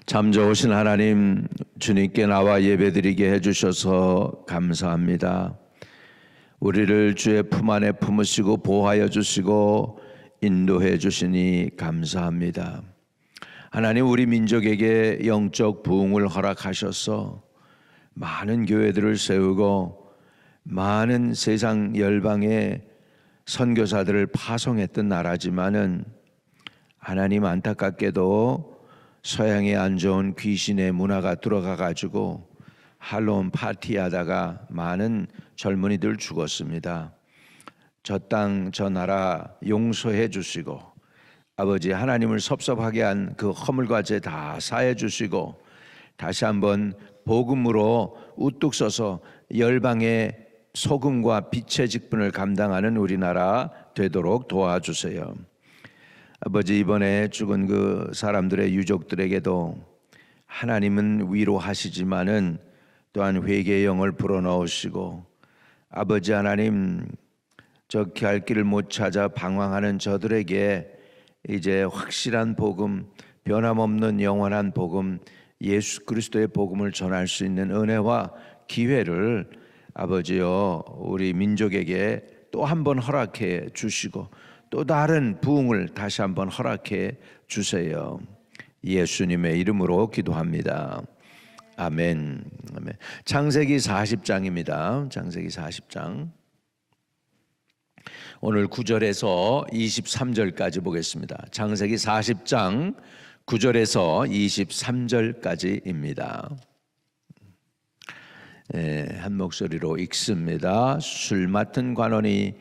참 좋으신 하나님, 주님께 나와 예배드리게 해주셔서 감사합니다. 우리를 주의 품 안에 품으시고 보호하여 주시고 인도해 주시니 감사합니다. 하나님, 우리 민족에게 영적 부흥을 허락하셔서 많은 교회들을 세우고 많은 세상 열방의 선교사들을 파송했던 나라지만은 하나님, 안타깝게도 서양의 안 좋은 귀신의 문화가 들어가 가지고 할로윈 파티하다가 많은 젊은이들 죽었습니다. 저 땅, 저 나라 용서해 주시고 아버지, 하나님을 섭섭하게 한 그 허물과 죄 다 사해 주시고 다시 한번 복음으로 우뚝 서서 열방의 소금과 빛의 직분을 감당하는 우리나라 되도록 도와주세요. 아버지, 이번에 죽은 그 사람들의 유족들에게도 하나님은 위로하시지만은 또한 회개의 영을 불어넣으시고, 아버지 하나님, 저 갈 길을 못 찾아 방황하는 저들에게 이제 확실한 복음, 변함없는 영원한 복음, 예수 그리스도의 복음을 전할 수 있는 은혜와 기회를 아버지여 우리 민족에게 또 한 번 허락해 주시고 또 다른 부흥을 다시 한번 허락해 주세요. 예수님의 이름으로 기도합니다. 아멘. 아멘. 창세기 40장입니다. 창세기 40장. 오늘 9절에서 23절까지 보겠습니다. 창세기 40장 9절에서 23절까지입니다. 한 목소리로 읽습니다. 술 맡은 관원이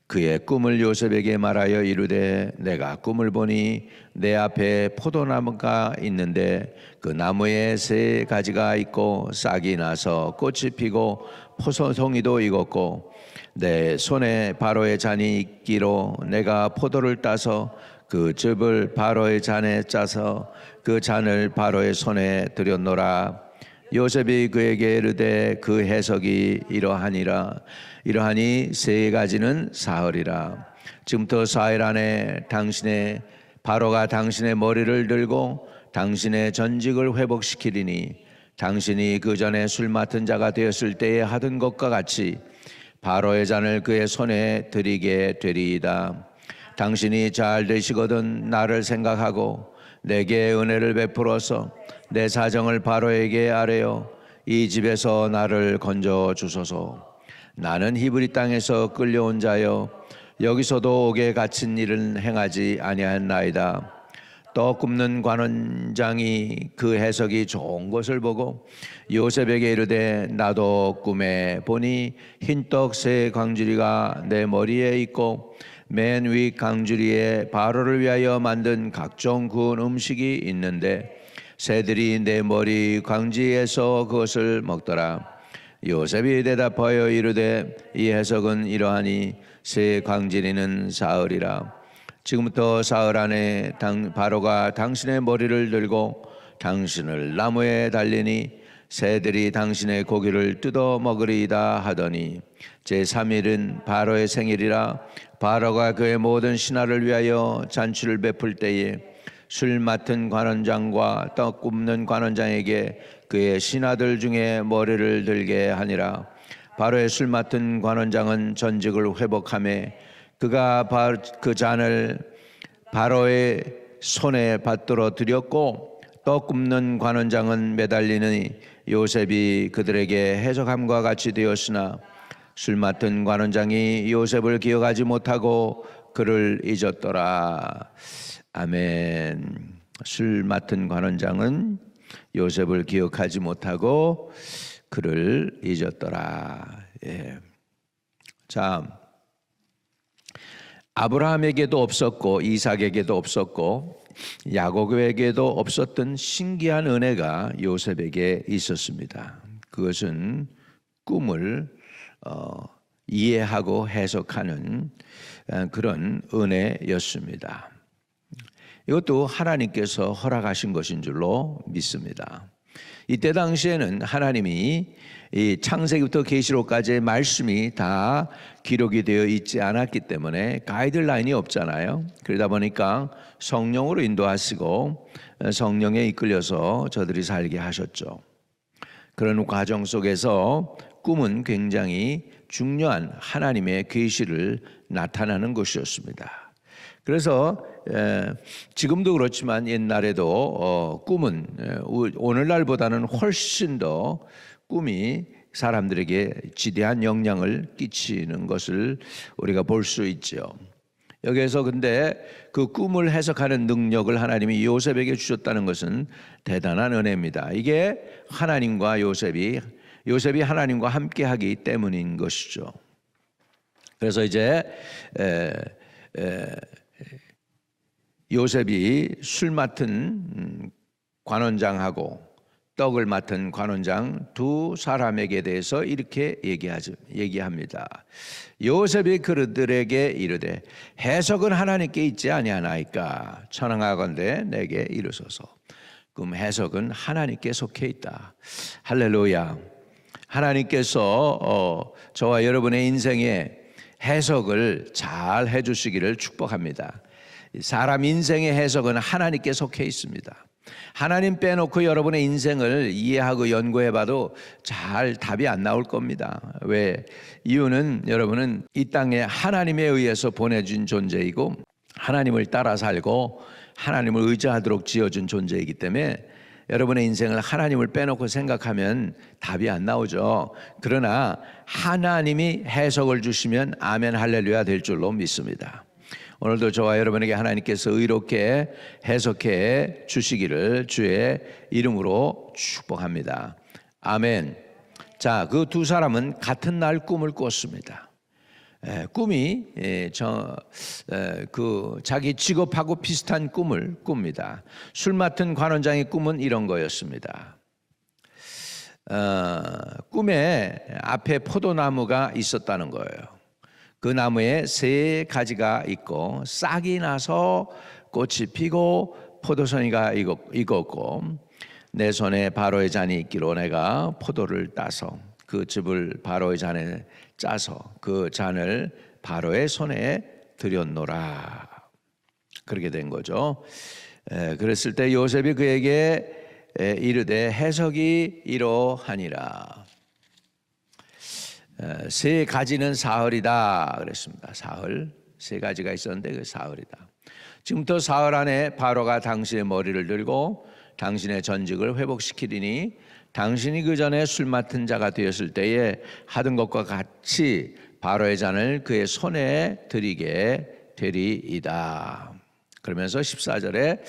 그의 꿈을 요셉에게 말하여 이르되, 내가 꿈을 보니 내 앞에 포도나무가 있는데 그 나무에 세 가지가 있고 싹이 나서 꽃이 피고 포도송이도 익었고 내 손에 바로의 잔이 있기로 내가 포도를 따서 그 즙을 바로의 잔에 짜서 그 잔을 바로의 손에 들였노라. 요셉이 그에게 이르되 그 해석이 이러하니 세 가지는 사흘이라. 지금부터 사흘 안에 바로가 당신의 머리를 들고 당신의 전직을 회복시키리니 당신이 그 전에 술 맡은 자가 되었을 때에 하던 것과 같이 바로의 잔을 그의 손에 드리게 되리이다. 당신이 잘 되시거든 나를 생각하고 내게 은혜를 베풀어서 내 사정을 바로에게 아뢰어 이 집에서 나를 건져 주소서. 나는 히브리 땅에서 끌려온 자여 여기서도 옥에 갇힌 일은 행하지 아니하였나이다. 떡 굽는 관원장이 그 해석이 좋은 것을 보고 요셉에게 이르되, 나도 꿈에 보니 흰떡 세 광주리가 내 머리에 있고 맨 위 광주리에 바로를 위하여 만든 각종 구운 음식이 있는데 새들이 내 머리 광지에서 그것을 먹더라. 요셉이 대답하여 이르되, 이 해석은 이러하니 세 광주리는 사흘이라. 지금부터 사흘 안에 바로가 당신의 머리를 들고 당신을 나무에 달리니 새들이 당신의 고기를 뜯어 먹으리이다 하더니 제3일은 바로의 생일이라. 바로가 그의 모든 신하를 위하여 잔치를 베풀 때에 술 맡은 관원장과 떡 굽는 관원장에게 그의 신하들 중에 머리를 들게 하니라. 바로의 술 맡은 관원장은 전직을 회복하며 그가 그 잔을 바로의 손에 받들어 드렸고 떡 굽는 관원장은 매달리니 요셉이 그들에게 해석함과 같이 되었으나 술 맡은 관원장이 요셉을 기억하지 못하고 그를 잊었더라. 아멘. 술 맡은 관원장은 요셉을 기억하지 못하고 그를 잊었더라. 예. 자, 아브라함에게도 없었고 이삭에게도 없었고 야곱에게도 없었던 신기한 은혜가 요셉에게 있었습니다. 그것은 꿈을 이해하고 해석하는 그런 은혜였습니다. 이것도 하나님께서 허락하신 것인 줄로 믿습니다. 이때 당시에는 하나님이 이 창세기부터 계시록까지의 말씀이 다 기록이 되어 있지 않았기 때문에 가이드라인이 없잖아요. 그러다 보니까 성령으로 인도하시고 성령에 이끌려서 저들이 살게 하셨죠. 그런 과정 속에서 꿈은 굉장히 중요한 하나님의 계시를 나타나는 것이었습니다. 그래서 지금도 그렇지만 옛날에도 꿈은 오늘날보다는 훨씬 더 꿈이 사람들에게 지대한 영향을 끼치는 것을 우리가 볼 수 있죠. 여기에서 근데 그 꿈을 해석하는 능력을 하나님이 요셉에게 주셨다는 것은 대단한 은혜입니다. 이게 하나님과 요셉이 하나님과 함께하기 때문인 것이죠. 그래서 이제 요셉이 술 맡은 관원장하고 떡을 맡은 관원장 두 사람에게 대해서 이렇게 얘기합니다. 요셉이 그들에게 이르되 해석은 하나님께 있지 아니하나이까 청하건대 내게 이르소서. 그럼 해석은 하나님께 속해 있다. 할렐루야. 하나님께서 저와 여러분의 인생에 해석을 잘 해주시기를 축복합니다. 사람 인생의 해석은 하나님께 속해 있습니다. 하나님 빼놓고 여러분의 인생을 이해하고 연구해봐도 잘 답이 안 나올 겁니다. 왜? 이유는 여러분은 이 땅에 하나님에 의해서 보내준 존재이고 하나님을 따라 살고 하나님을 의지하도록 지어준 존재이기 때문에 여러분의 인생을 하나님을 빼놓고 생각하면 답이 안 나오죠. 그러나 하나님이 해석을 주시면 아멘 할렐루야 될 줄로 믿습니다. 오늘도 저와 여러분에게 하나님께서 의롭게 해석해 주시기를 주의 이름으로 축복합니다. 아멘. 자, 그 두 사람은 같은 날 꿈을 꿨습니다. 꿈이 자기 직업하고 비슷한 꿈을 꿉니다. 술 맡은 관원장의 꿈은 이런 거였습니다. 꿈에 앞에 포도나무가 있었다는 거예요. 그 나무에 세 가지가 있고 싹이 나서 꽃이 피고 포도송이가 익었고 내 손에 바로의 잔이 있기로 내가 포도를 따서 그 즙을 바로의 잔에 짜서 그 잔을 바로의 손에 들였노라. 그렇게 된 거죠. 그랬을 때 요셉이 그에게 이르되 해석이 이러하니라. 세 가지는 사흘이다 그랬습니다. 사흘 세 가지가 있었는데 그 사흘이다. 지금부터 사흘 안에 바로가 당신의 머리를 들고 당신의 전직을 회복시키리니 당신이 그 전에 술 맡은 자가 되었을 때에 하던 것과 같이 바로의 잔을 그의 손에 드리게 되리이다. 그러면서 14절에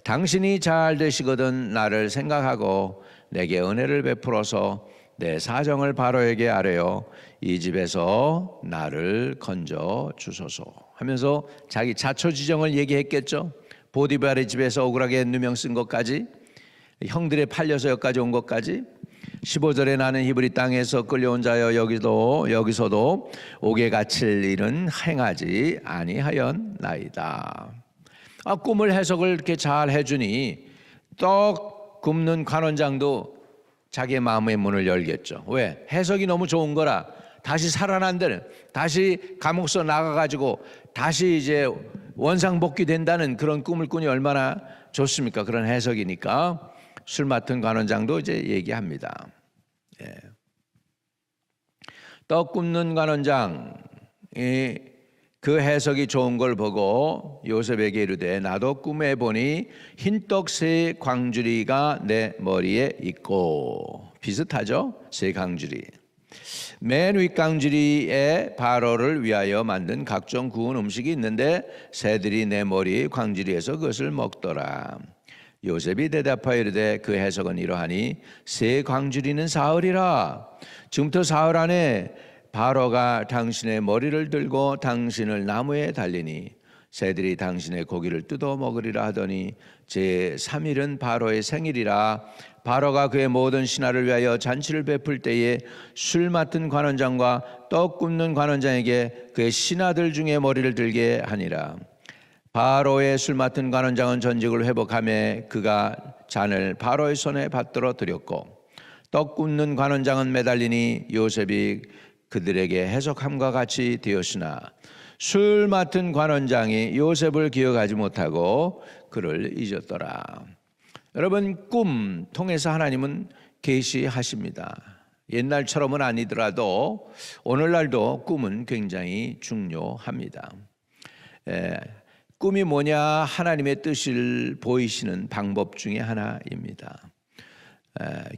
당신이 잘 되시거든 나를 생각하고 내게 은혜를 베풀어서 내 사정을 바로에게 아뢰어 이 집에서 나를 건져 주소서 하면서 자기 자초지정을 얘기했겠죠. 보디발의 집에서 억울하게 누명 쓴 것까지 형들에 팔려서 여기까지 온 것까지 15절에 나는 히브리 땅에서 끌려온 자여 여기서도 옥에 갇힐 일은 행하지 아니하였나이다. 꿈을 해석을 이렇게 잘 해주니 떡 굽는 관원장도 자기의 마음의 문을 열겠죠. 왜? 해석이 너무 좋은 거라 다시 살아난다는, 다시 감옥서 나가가지고 다시 이제 원상복귀 된다는 그런 꿈을 꾸니 얼마나 좋습니까? 그런 해석이니까 술 맡은 관원장도 이제 얘기합니다. 떡 굽는 관원장이 그 해석이 좋은 걸 보고 요셉에게 이르되 나도 꿈에 보니 흰떡 세 광주리가 내 머리에 있고 비슷하죠? 세 광주리. 맨 윗광주리에 바로를 위하여 만든 각종 구운 음식이 있는데 새들이 내 머리 광주리에서 그것을 먹더라. 요셉이 대답하여 이르되 그 해석은 이러하니 세 광주리는 사흘이라. 지금부터 사흘 안에 바로가 당신의 머리를 들고 당신을 나무에 달리니 새들이 당신의 고기를 뜯어 먹으리라 하더니 제3일은 바로의 생일이라. 바로가 그의 모든 신하를 위하여 잔치를 베풀 때에 술 맡은 관원장과 떡 굽는 관원장에게 그의 신하들 중에 머리를 들게 하니라. 바로의 술 맡은 관원장은 전직을 회복하며 그가 잔을 바로의 손에 받들어 드렸고 떡 굽는 관원장은 매달리니 요셉이 그들에게 해석함과 같이 되었으나 술 맡은 관원장이 요셉을 기억하지 못하고 그를 잊었더라. 여러분, 꿈 통해서 하나님은 계시하십니다. 옛날처럼은 아니더라도 오늘날도 꿈은 굉장히 중요합니다. 꿈이 뭐냐? 하나님의 뜻을 보이시는 방법 중에 하나입니다.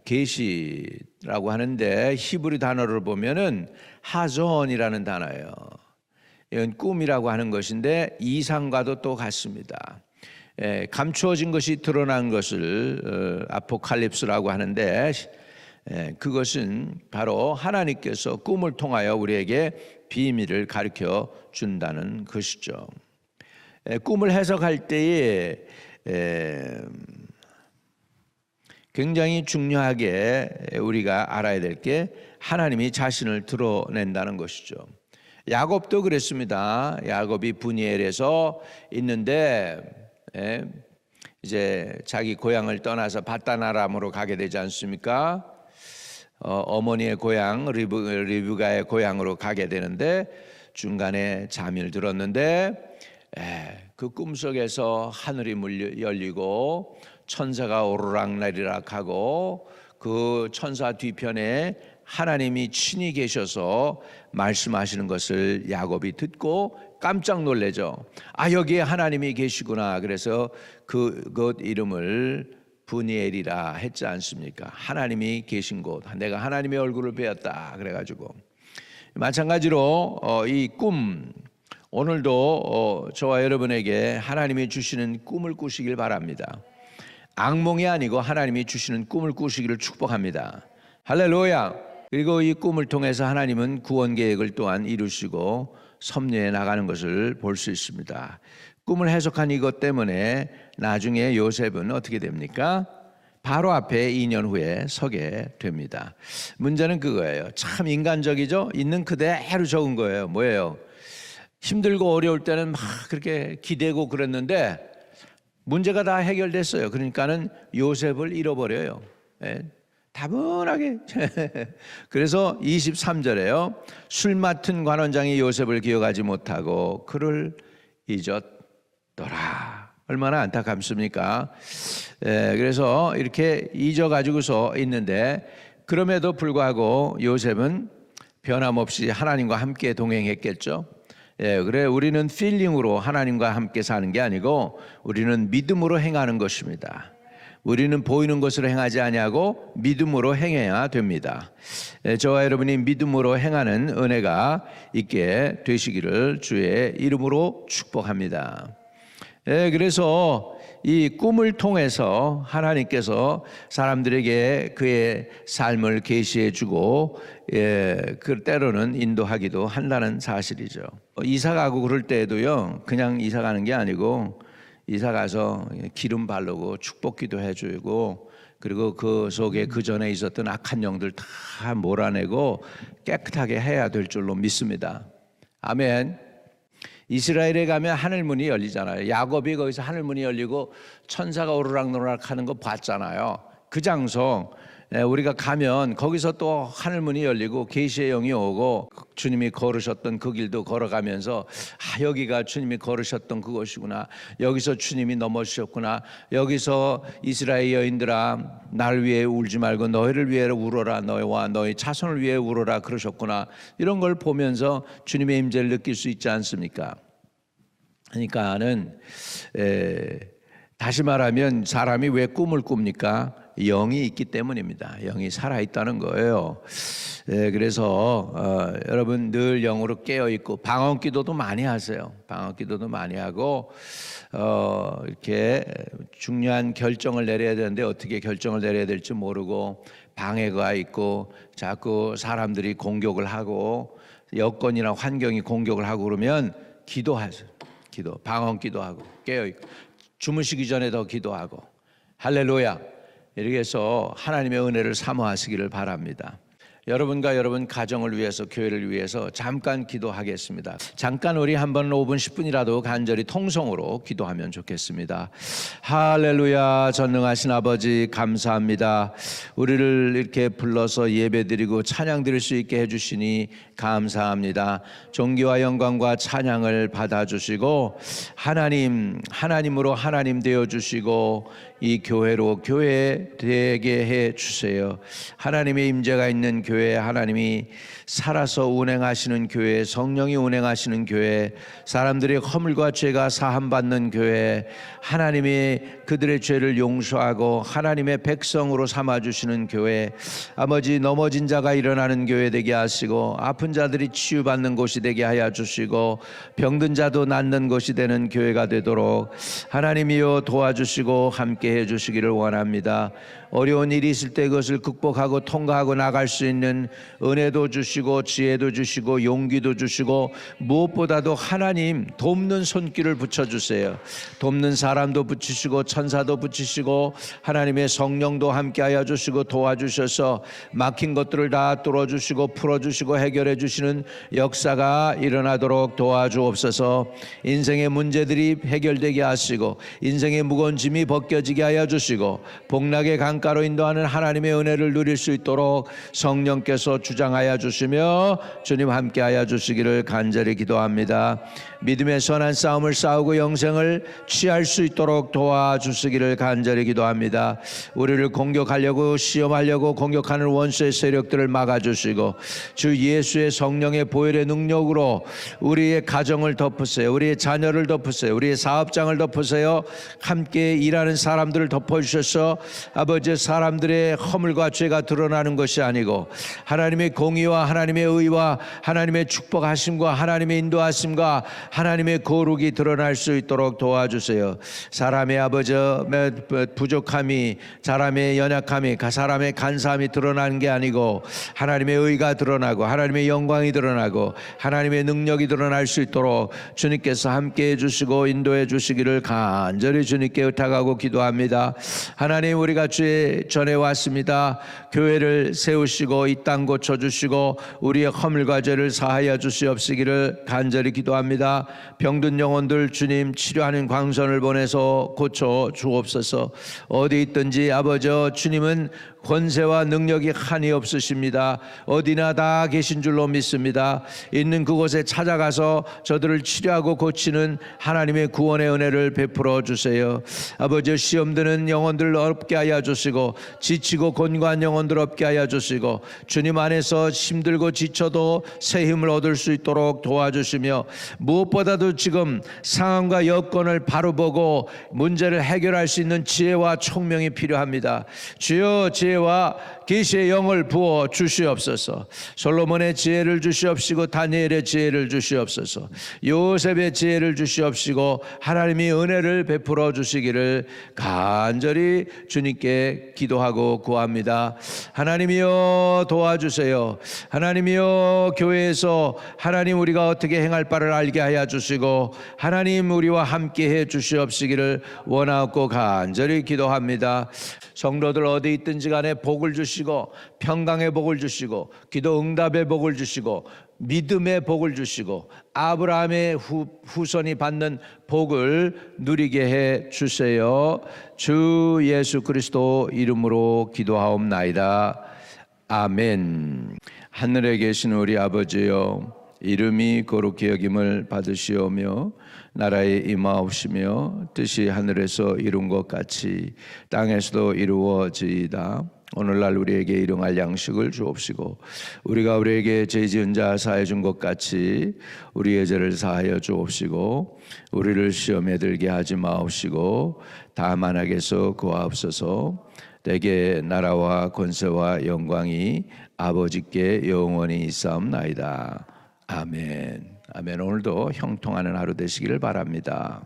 계시라고 하는데 히브리 단어를 보면은 하존이라는 단어예요. 이건 꿈이라고 하는 것인데 이상과도 또 같습니다. 감추어진 것이 드러난 것을 아포칼립스라고 하는데 그것은 바로 하나님께서 꿈을 통하여 우리에게 비밀을 가르쳐 준다는 것이죠. 꿈을 해석할 때에 굉장히 중요하게 우리가 알아야 될 게 하나님이 자신을 드러낸다는 것이죠. 야곱도 그랬습니다. 야곱이 브니엘에서 있는데 이제 자기 고향을 떠나서 바단 아람으로 가게 되지 않습니까? 어머니의 고향 리브가의 고향으로 가게 되는데 중간에 잠을 들었는데 그 꿈속에서 하늘이 열리고 천사가 오르락내리락하고 그 천사 뒤편에 하나님이 친히 계셔서 말씀하시는 것을 야곱이 듣고 깜짝 놀래죠. 아, 여기에 하나님이 계시구나. 그래서 그곳 이름을 브니엘이라 했지 않습니까? 하나님이 계신 곳, 내가 하나님의 얼굴을 배웠다 그래가지고 마찬가지로 이 꿈, 오늘도 저와 여러분에게 하나님이 주시는 꿈을 꾸시길 바랍니다. 악몽이 아니고 하나님이 주시는 꿈을 꾸시기를 축복합니다. 할렐루야. 그리고 이 꿈을 통해서 하나님은 구원 계획을 또한 이루시고 섭리해 나가는 것을 볼 수 있습니다. 꿈을 해석한 이것 때문에 나중에 요셉은 어떻게 됩니까? 바로 앞에 2년 후에 서게 됩니다. 문제는 그거예요. 참 인간적이죠? 있는 그대로 적은 거예요. 뭐예요? 힘들고 어려울 때는 막 그렇게 기대고 그랬는데 문제가 다 해결됐어요. 그러니까는 요셉을 잃어버려요. 다분하게. 그래서 23절에요. 술 맡은 관원장이 요셉을 기억하지 못하고 그를 잊었더라. 얼마나 안타깝습니까? 그래서 이렇게 잊어가지고서 있는데 그럼에도 불구하고 요셉은 변함없이 하나님과 함께 동행했겠죠. 그래 우리는 필링으로 하나님과 함께 사는 게 아니고 우리는 믿음으로 행하는 것입니다. 우리는 보이는 것으로 행하지 아니하고 믿음으로 행해야 됩니다. 저와 여러분이 믿음으로 행하는 은혜가 있게 되시기를 주의 이름으로 축복합니다. 그래서 이 꿈을 통해서 하나님께서 사람들에게 그의 삶을 계시해 주고 그 때로는 인도하기도 한다는 사실이죠. 이사 가고 그럴 때에도요, 그냥 이사 가는 게 아니고 이사 가서 기름 바르고 축복기도 해주고 그리고 그 속에 그 전에 있었던 악한 영들 다 몰아내고 깨끗하게 해야 될 줄로 믿습니다. 아멘. 이스라엘에 가면 하늘문이 열리잖아요. 야곱이 거기서 하늘문이 열리고 천사가 오르락노락 하는 거 봤잖아요. 그 장소 우리가 가면 거기서 또 하늘문이 열리고 계시의 영이 오고 주님이 걸으셨던 그 길도 걸어가면서 여기가 주님이 걸으셨던 그곳이구나. 여기서 주님이 넘어지셨구나. 여기서 이스라엘 여인들아 나를 위해 울지 말고 너희를 위해 울어라. 너희와 너희 자손을 위해 울어라 그러셨구나. 이런 걸 보면서 주님의 임재를 느낄 수 있지 않습니까? 그러니까는 다시 말하면 사람이 왜 꿈을 꿉니까? 영이 있기 때문입니다. 영이 살아있다는 거예요. 그래서 여러분 늘 영으로 깨어있고 방언기도도 많이 하세요. 방언기도도 많이 하고 이렇게 중요한 결정을 내려야 되는데 어떻게 결정을 내려야 될지 모르고 방해가 있고 자꾸 사람들이 공격을 하고 여건이나 환경이 공격을 하고 그러면 기도하세요. 기도, 방언기도 하고 깨어있고 주무시기 전에 더 기도하고 할렐루야. 이렇게 해서 하나님의 은혜를 사모하시기를 바랍니다. 여러분과 여러분 가정을 위해서, 교회를 위해서 잠깐 기도하겠습니다. 잠깐 우리 한번 5분 10분이라도 간절히 통성으로 기도하면 좋겠습니다. 할렐루야. 전능하신 아버지 감사합니다. 우리를 이렇게 불러서 예배드리고 찬양드릴 수 있게 해주시니 감사합니다. 존귀와 영광과 찬양을 받아주시고 하나님으로 하나님 되어주시고 이 교회로 교회 되게 해주세요. 하나님의 임재가 있는 교회, 하나님이 살아서 운행하시는 교회, 성령이 운행하시는 교회, 사람들의 허물과 죄가 사함받는 교회, 하나님이 그들의 죄를 용서하고 하나님의 백성으로 삼아주시는 교회, 아버지 넘어진 자가 일어나는 교회 되게 하시고 아픈 자들이 치유받는 곳이 되게 하여 주시고 병든 자도 낫는 곳이 되는 교회가 되도록 하나님이여 도와주시고 함께 해주시기를 원합니다. 어려운 일이 있을 때 그것을 극복하고 통과하고 나갈 수 있는 은혜도 주시고 지혜도 주시고 용기도 주시고 무엇보다도 하나님 돕는 손길을 붙여주세요. 돕는 사람도 붙이시고 천사도 붙이시고 하나님의 성령도 함께하여 주시고 도와주셔서 막힌 것들을 다 뚫어주시고 풀어주시고 해결해 주시는 역사가 일어나도록 도와주옵소서. 인생의 문제들이 해결되게 하시고 인생의 무거운 짐이 벗겨지게 하여 주시고 복락의 강가로 인도하는 하나님의 은혜를 누릴 수 있도록 성령께서 주장하여 주시며 주님 함께하여 주시기를 간절히 기도합니다. 믿음의 선한 싸움을 싸우고 영생을 취할 수 있도록 도와주시기를 간절히 기도합니다. 우리를 공격하려고 시험하려고 공격하는 원수의 세력들을 막아주시고 주 예수의 성령의 보혈의 능력으로 우리의 가정을 덮으세요. 우리의 자녀를 덮으세요. 우리의 사업장을 덮으세요. 함께 일하는 사람들을 덮어주셔서 아버지 사람들의 허물과 죄가 드러나는 것이 아니고 하나님의 공의와 하나님의 의와 하나님의 축복하심과 하나님의 인도하심과 하나님의 거룩이 드러날 수 있도록 도와주세요. 사람의 아버지 부족함이, 사람의 연약함이, 사람의 간사함이 드러나는 게 아니고 하나님의 의가 드러나고 하나님의 영광이 드러나고 하나님의 능력이 드러날 수 있도록 주님께서 함께해 주시고 인도해 주시기를 간절히 주님께 의탁하고 기도합니다. 하나님, 우리가 주의 전에 왔습니다. 교회를 세우시고 이 땅 고쳐주시고 우리의 허물과 죄를 사하여 주시옵시기를 간절히 기도합니다. 병든 영혼들 주님 치료하는 광선을 보내서 고쳐 주옵소서. 어디 있든지 아버지 주님은 권세와 능력이 한이 없으십니다. 어디나 다 계신 줄로 믿습니다. 있는 그곳에 찾아가서 저들을 치료하고 고치는 하나님의 구원의 은혜를 베풀어 주세요. 아버지, 시험 드는 영혼들 없게 하여 주시고 지치고 곤고한 영혼들 없게 하여 주시고 주님 안에서 힘들고 지쳐도 새 힘을 얻을 수 있도록 도와주시며 무엇보다도 지금 상황과 여건을 바로 보고 문제를 해결할 수 있는 지혜와 총명이 필요합니다. 주여, 지혜와 계시의 영을 부어 주시옵소서. 솔로몬의 지혜를 주시옵시고 다니엘의 지혜를 주시옵소서. 요셉의 지혜를 주시옵시고 하나님이 은혜를 베풀어 주시기를 간절히 주님께 기도하고 구합니다. 하나님이여 도와주세요. 하나님이여 교회에서 하나님 우리가 어떻게 행할 바를 알게 하여 주시고 하나님 우리와 함께 해 주시옵시기를 원하고 간절히 기도합니다. 성도들 어디 있든지 간에 복을 주시고 평강의 복을 주시고 기도 응답의 복을 주시고 믿음의 복을 주시고 아브라함의 후손이 받는 복을 누리게 해 주세요. 주 예수 그리스도 이름으로 기도하옵나이다. 아멘. 하늘에 계신 우리 아버지여, 이름이 거룩히 여김을 받으시오며 나라에 임하옵시며 뜻이 하늘에서 이룬 것 같이 땅에서도 이루어지이다. 오늘날 우리에게 일용할 양식을 주옵시고 우리가 우리에게 죄 지은 자 사해 준 것 같이 우리의 죄를 사하여 주옵시고 우리를 시험에 들게 하지 마옵시고 다만 악에서 구하옵소서. 대개 나라와 권세와 영광이 아버지께 영원히 있사옵나이다. 아멘. 아멘. 오늘도 형통하는 하루 되시기를 바랍니다.